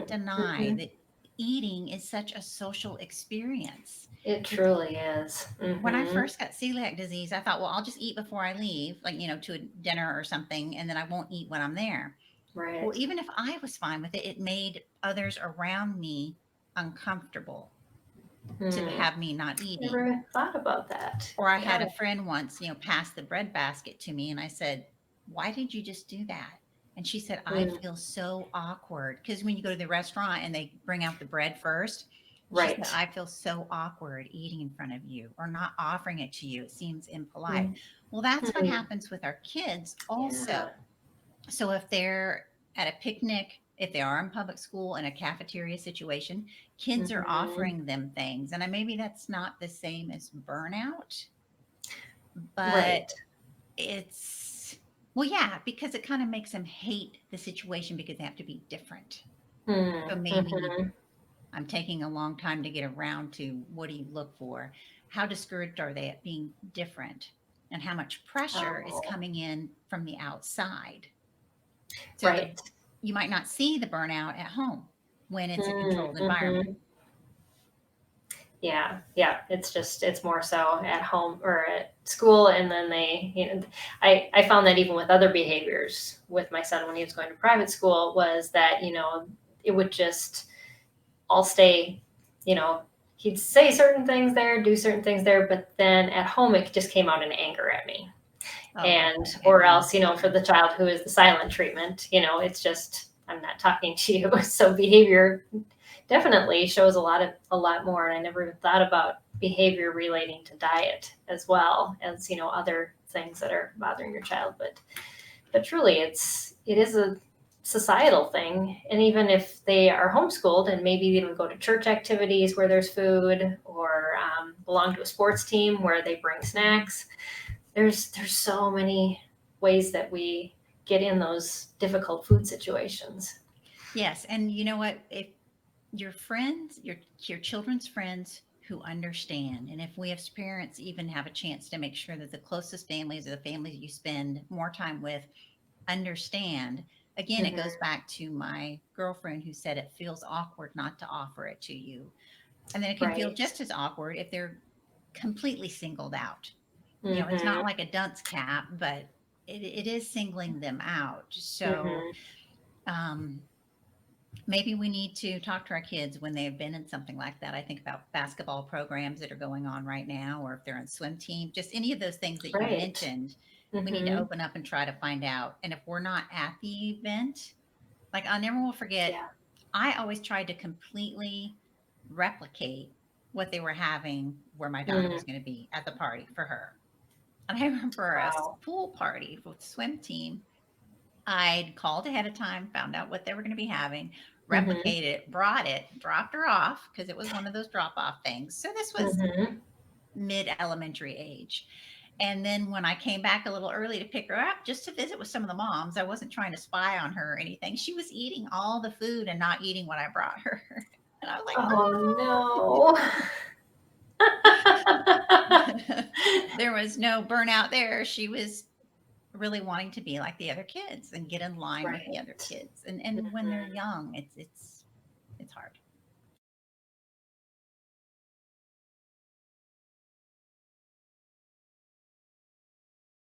deny Mhm. that eating is such a social experience. It It's truly is. when I Mhm. first got celiac disease, I thought, well, I'll just eat before I leave, like, to a dinner or something, and then I won't eat when I'm there. Well, Right. even if I was fine with it, it made others around me uncomfortable to Hmm. have me not eating. Never thought about that. Or I Yeah. had a friend once, pass the bread basket to me, and I said, "Why did you just do that?" And she said, "I Mm. feel so awkward." Because when you go to the restaurant and they bring out the bread first, she said, Right. "I feel so awkward eating in front of you or not offering it to you. It seems impolite." Mm. Well, that's what Hmm. happens with our kids also. Yeah. So if they're at a picnic, if they are in public school in a cafeteria situation, kids are Hmm. offering them things. And maybe that's not the same as burnout, but Right. it's, well, yeah, because it kind of makes them hate the situation because they have to be different. So Hmm. maybe Hmm. I'm taking a long time to get around to what do you look for? How discouraged are they at being different? And how much pressure is Oh. coming in from the outside? So Right. you might not see the burnout at home when it's a controlled environment. Mm-hmm. Yeah, yeah. It's more so at home or at school, and then I found that even with other behaviors with my son when he was going to private school was that it would just all stay, you know, he'd say certain things there, do certain things there, but then at home it just came out in anger at me. Oh, And okay. At or home. else, for Okay. the child who is the silent treatment, it's just I'm not talking to you. So behavior definitely shows a lot more. And I never even thought about behavior relating to diet as well as, other things that are bothering your child. But truly it is a societal thing. And even if they are homeschooled and maybe even go to church activities where there's food or belong to a sports team where they bring snacks, there's so many ways that we get in those difficult food situations. Yes, and you know what? If your friends, your children's friends who understand, and if we as parents even have a chance to make sure that the closest families or the families you spend more time with understand. Again, it goes Hmm. back to my girlfriend who said it feels awkward not to offer it to you. And then it can feel Right. just as awkward if they're completely singled out. It's not Hmm. like a dunce cap, but it is singling them out. So Hmm. um, maybe we need to talk to our kids when they've been in something like that. I think about basketball programs that are going on right now, or if they're on swim team, just any of those things that you Right. mentioned. We need to Hmm. open up and try to find out. And if we're not at the event, like I never will forget, Yeah. I always tried to completely replicate what they were having where my daughter Mm. was going to be at the party for her. And I remember a Wow. pool party with the swim team. I'd called ahead of time, found out what they were going to be having, Hmm. replicated it, brought it, dropped her off because it was one of those drop off things. So this was Hmm. mid elementary age. And then when I came back a little early to pick her up just to visit with some of the moms, I wasn't trying to spy on her or anything. She was eating all the food and not eating what I brought her. And I was like, Oh no. oh, there was no burnout there. She was really wanting to be like the other kids and get in line with the other Right. kids. And when they're Hmm. young, it's hard.